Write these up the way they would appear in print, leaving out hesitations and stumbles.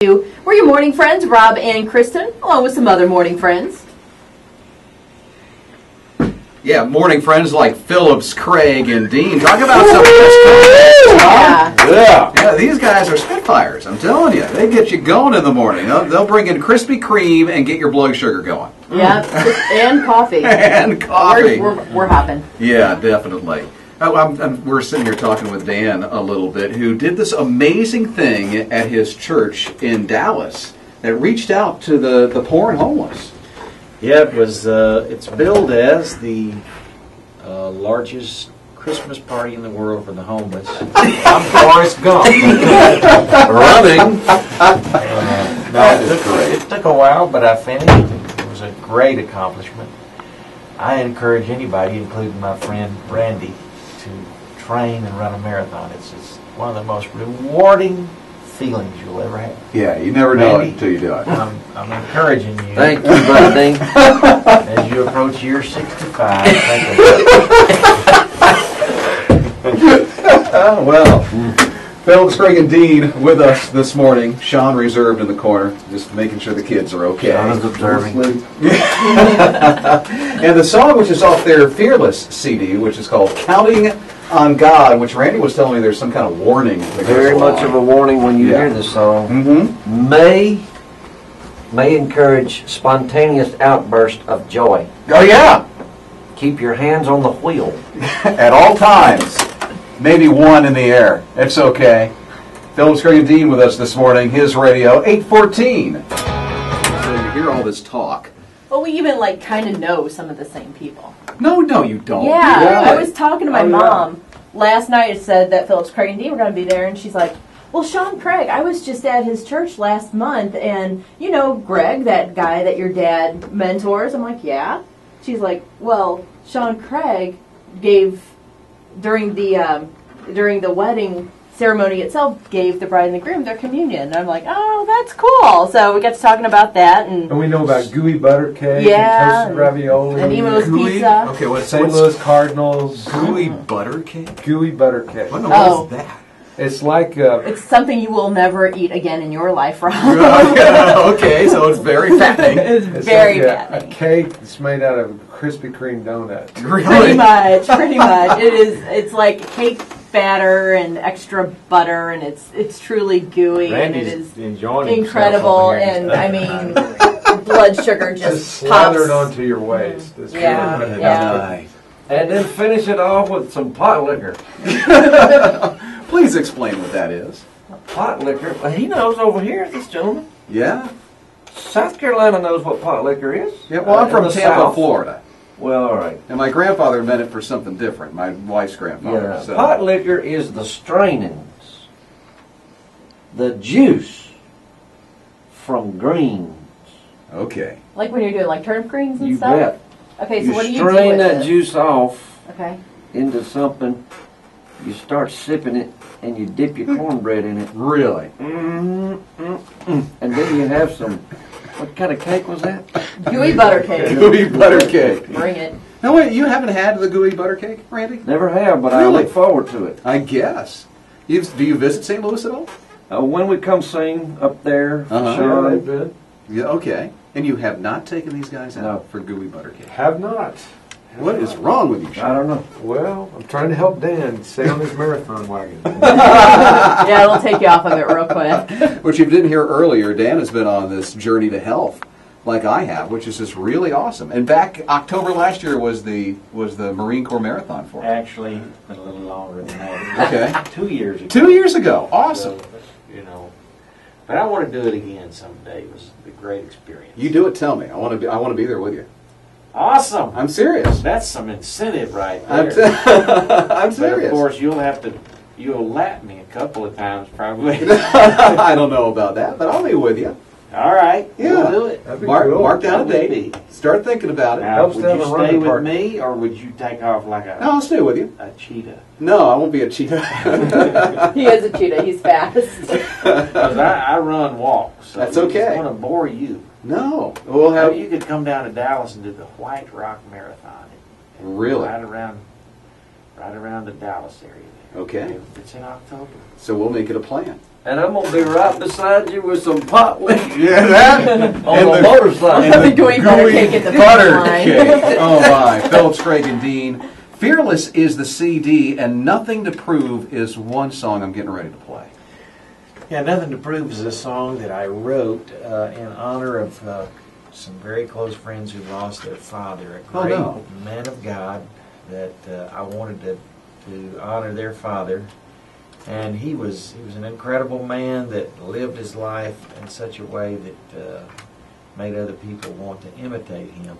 We're your morning friends, Rob and Kristen, along with some other morning friends. Yeah, morning friends like Phillips, Craig, and Dean. Talk about some yeah, these guys are spitfires, I'm telling you. They get you going in the morning. They'll bring in Krispy Kreme and get your blood sugar going. Yeah, and coffee. And coffee. We're hopping. Yeah, definitely. We're sitting here talking with Dan a little bit, who did this amazing thing at his church in Dallas that reached out to the poor and homeless. Yeah, it was. It's billed as the largest Christmas party in the world for the homeless. I'm Forrest Gump. Running. It took a while, but I finished. It was a great accomplishment. I encourage anybody, including my friend Randy, to train and run a marathon. It's one of the most rewarding feelings you'll ever have. Yeah, you never know it until you do it. I'm encouraging you. Thank you, buddy. As you approach year 65, think well, Phillips, Craig, and Dean with us this morning. Sean reserved in the corner, just making sure the kids are okay. Sean is observing. And the song, which is off their Fearless CD, which is called Counting on God, which Randy was telling me there's some kind of warning. Very much of a warning when you hear this song. Mm-hmm. May encourage spontaneous outburst of joy. Oh, yeah. Keep your hands on the wheel. At all times. Maybe one in the air. It's okay. Phillips, Craig, and Dean with us this morning. His radio, 814. So you hear all this talk. Well, we even kind of know some of the same people. No, you don't. Yeah, I was talking to my mom last night. It said that Phillips, Craig, and Dean were going to be there, and she's like, well, Sean Craig, I was just at his church last month, and you know Greg, that guy that your dad mentors? I'm like, yeah. She's like, well, Sean Craig gave, during the wedding ceremony itself, gave the bride and the groom their communion. And I'm like, oh, that's cool. So we got to talking about that. And we know about gooey butter cake, yeah, and toasted ravioli, and Emo's Pizza. Okay, what's St. Louis Cardinals. Gooey butter cake? Gooey butter cake. What is that? It's like it's something you will never eat again in your life, Rob. Okay, so it's very fattening. It's very fattening. A cake that's made out of a Krispy Kreme donut. Really? Pretty much. It's like cake batter and extra butter, and it's truly gooey. Randy's and it is enjoying incredible. And I mean, blood sugar just pops. Slathered onto your waist. It's Yeah. Nice. And then finish it off with some pot liquor. Please explain what that is. Pot liquor? Well, he knows over here, this gentleman. Yeah? South Carolina knows what pot liquor is. Yeah, well, I'm from In the Tampa, South. Florida. Well, all right. And my grandfather meant it for something different, my wife's grandfather. Yeah. So. Pot liquor is the strainings, the juice from greens. Okay. Like when you're doing turnip greens and You stuff? bet. Okay, so what do you do strain with that this? juice off Okay. into something. You start sipping it, and you dip your cornbread in it. Really? And then you have some. What kind of cake was that? Gooey butter cake. Gooey butter cake. Bring it. No, wait, you haven't had the gooey butter cake, Randy? Never have, but I Really? look forward to it. I guess. Do you visit St. Louis at all? When we come sing up there, Uh-huh. sure. they've been. Yeah, okay. And you have not taken these guys out No. for gooey butter cake? Have not. What is wrong with you, I Sean? don't know. Well, I'm trying to help Dan stay on his marathon wagon. Yeah, it'll take you off of it real quick. Which you didn't hear earlier, Dan has been on this journey to health, like I have, which is just really awesome. And back October last year was the Marine Corps Marathon for him. Actually, it's been a little longer than that. Okay. 2 years ago. 2 years ago. Awesome. So, but I want to do it again someday. It was a great experience. You do it, tell me. I want to be there with you. Awesome. I'm serious. That's some incentive right I'm there. I'm But serious. of course, you'll lap me a couple of times probably. I don't know about that, but I'll be with you. All right. Yeah. We'll do it. That'd be Mark, cool. mark down a That would date. be. Start thinking about it. Now, Helps would to have you a stay running with partner. me, or would you take off like No, I'll stay with you. a cheetah? No, I won't be a cheetah. He is a cheetah. He's fast. Because I run walks. So That's okay. It's going to bore you. No, we'll have. You could come down to Dallas and do the White Rock Marathon. And Really? Right around the Dallas area there. Okay. It's in October. So we'll make it a plan. and I'm gonna be right beside you with some pot lick Yeah, that on and the the- motorcycle. and the Doing butter gooey cake at the butter finish line. cake. Oh my! Phillips, Craig, and Dean. Fearless is the CD, and Nothing to Prove is one song I'm getting ready to play. Yeah, Nothing to Prove is a song that I wrote in honor of some very close friends who lost their father, a Oh, great no. man of God that I wanted to honor their father. And he was an incredible man that lived his life in such a way that made other people want to imitate him.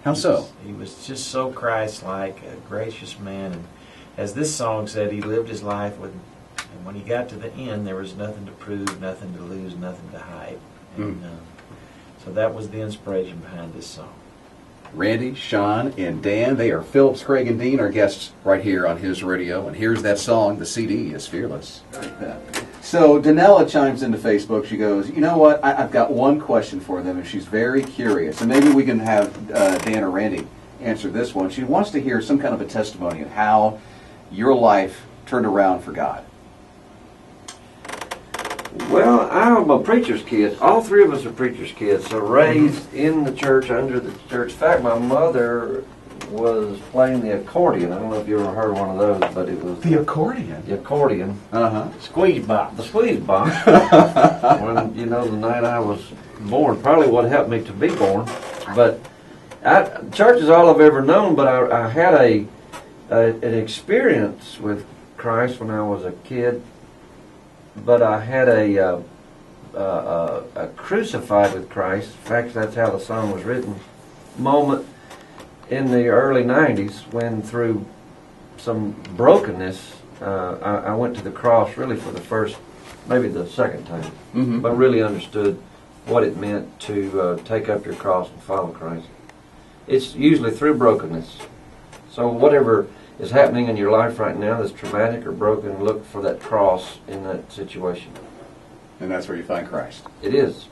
How so? He was just so Christ-like, a gracious man. And as this song said, he lived his life with, and when he got to the end, there was nothing to prove, nothing to lose, nothing to hide. And so that was the inspiration behind this song. Randy, Sean, and Dan, they are Phillips, Craig, and Dean, our guests right here on His Radio. And here's that song. The CD is Fearless. Like that. So Danella chimes into Facebook. She goes, you know what? I've got one question for them, and she's very curious. And maybe we can have Dan or Randy answer this one. She wants to hear some kind of a testimony of how your life turned around for God. Well, I'm a preacher's kid. All three of us are preacher's kids, so raised in the church, under the church. In fact, my mother was playing the accordion. I don't know if you ever heard one of those, but it was The accordion. the accordion. Uh-huh. Squeeze box. The squeeze box. When, you know, the night I was born, probably what helped me to be born. But church is all I've ever known, but I had an experience with Christ when I was a kid. But I had a crucified with Christ. In fact, that's how the song was written. Moment in the early 90s when, through some brokenness, I went to the cross really for the first, maybe the second time, but really understood what it meant to take up your cross and follow Christ. It's usually through brokenness. So whatever is happening in your life right now that's traumatic or broken, look for that cross in that situation. And that's where you find Christ. It is.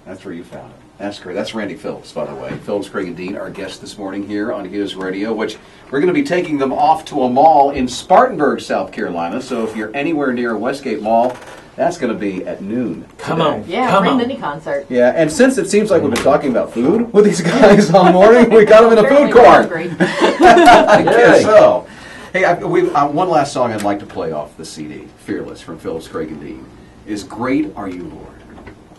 That's where you found it. That's great. That's Randy Phillips, by the way. Phillips, Craig, and Dean, our guests this morning here on His Radio, which we're going to be taking them off to a mall in Spartanburg, South Carolina. So if you're anywhere near Westgate Mall, that's going to be at noon. Come today. on. Yeah, Come free on. mini concert. Yeah, and since it seems like we've been talking about food with these guys all morning, we got them in a food Apparently we're court. hungry. I guess Yay. so. Hey, one last song I'd like to play off the CD, Fearless, from Phillips, Craig, and Dean, is Great Are You, Lord.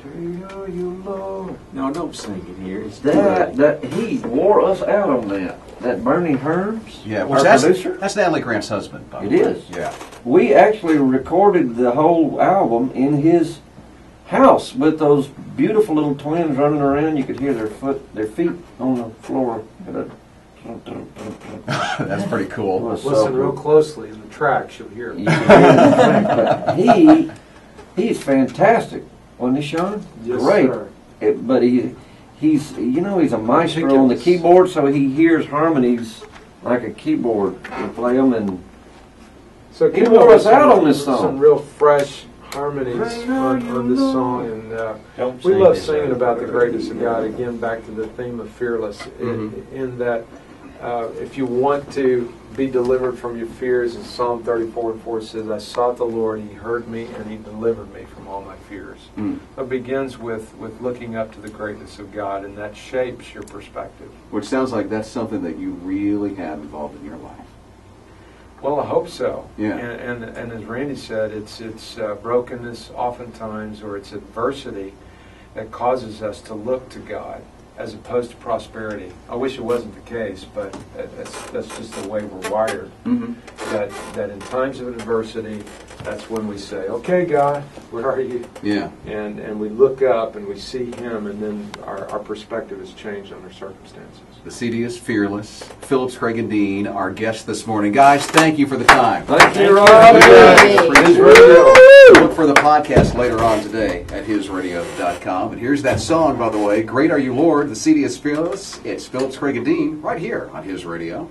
Great are you, Lord. No, don't sing it here. It's That he wore us out on that. That Bernie Herbs, Yeah, our that's producer. that's Natalie Grant's husband, by the It way. is. Yeah. We actually recorded the whole album in his house with those beautiful little twins running around. You could hear their feet on the floor. That's pretty cool. Listen real closely in the tracks, you'll hear it. He's fantastic, wasn't he, Sean? Yes, Great. sir. But he's a maestro on the Meticulous. keyboard, so he hears harmonies like a keyboard. He play them, and So He came wore up us with out some- on this song. Some real fresh harmonies Great are on you, this Lord. song, and Don't we sing love this singing out. about the greatness of God. Again, back to the theme of fearless, in that if you want to be delivered from your fears, as Psalm 34:4 says, "I sought the Lord; He heard me, and He delivered me from all my fears." It begins with looking up to the greatness of God, and that shapes your perspective. Which sounds like that's something that you really have involved in your life. Well, I hope so. Yeah. And as Randy said, it's brokenness oftentimes, or it's adversity that causes us to look to God as opposed to prosperity. I wish it wasn't the case, but that's just the way we're wired. That in times of adversity, that's when we say, "Okay, God, where are you?" Yeah. And we look up and we see Him, and then our perspective is changed on our circumstances. The CD is Fearless. Phillips, Craig, and Dean, our guests this morning. Guys, thank you for the time. thank you, Rob. For His Radio. Look for the podcast later on today at hisradio.com. And here's that song, by the way, Great Are You, Lord. The CD is Fearless. It's Phillips, Craig, and Dean right here on His Radio.